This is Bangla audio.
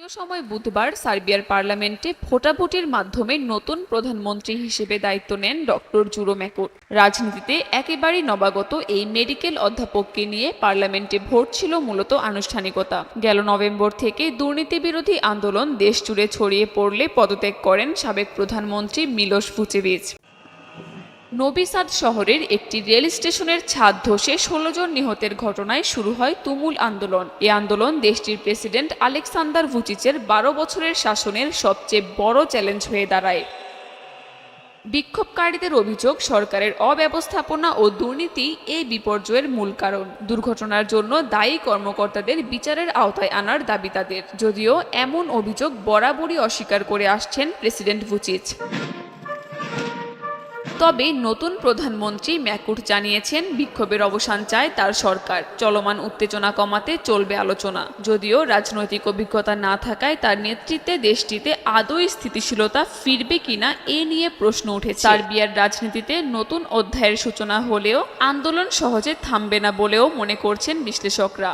স্থানীয় সময় বুধবার সার্বিয়ার পার্লামেন্টে ভোটাভুটির মাধ্যমে নতুন প্রধানমন্ত্রী হিসেবে দায়িত্ব নেন ডক্টর জুরো ম্যাকুর। রাজনীতিতে একেবারেই নবাগত এই মেডিকেল অধ্যাপককে নিয়ে পার্লামেন্টে ভোট ছিল মূলত আনুষ্ঠানিকতা। গেল নভেম্বর থেকে দুর্নীতিবিরোধী আন্দোলন দেশজুড়ে ছড়িয়ে পড়লে পদত্যাগ করেন সাবেক প্রধানমন্ত্রী মিলোস ভুচেভিচ। নবি সাদ শহরের একটি রেল স্টেশনের ছাদ ধসে ১৬ জন নিহতের ঘটনায় শুরু হয় তুমুল আন্দোলন। এই আন্দোলন দেশটির প্রেসিডেন্ট আলেকসান্দার ভুচিচের ১২ বছরের শাসনের সবচেয়ে বড় চ্যালেঞ্জ হয়ে দাঁড়ায়। বিক্ষোভকারীদের অভিযোগ, সরকারের অব্যবস্থাপনা ও দুর্নীতি এই বিপর্যয়ের মূল কারণ। দুর্ঘটনার জন্য দায়ী কর্মকর্তাদের বিচারের আওতায় আনার দাবি তাদের, যদিও এমন অভিযোগ বরাবরই অস্বীকার করে আসছেন প্রেসিডেন্ট ভুচিচ। তবে নতুন প্রধানমন্ত্রী ম্যাকুর জানিয়েছেন, বিক্ষোভের অবসান চায় তার সরকার। চলমান উত্তেজনা কমাতে চলবে আলোচনা। যদিও রাজনৈতিক অভিজ্ঞতা না থাকায় তার নেতৃত্বে দেশটিতে আদৌ স্থিতিশীলতা ফিরবে কিনা এ নিয়ে প্রশ্ন উঠেছে। সার্বিয়ার রাজনীতিতে নতুন অধ্যায়ের সূচনা হলেও আন্দোলন সহজে থামবে না বলেও মনে করছেন বিশ্লেষকরা।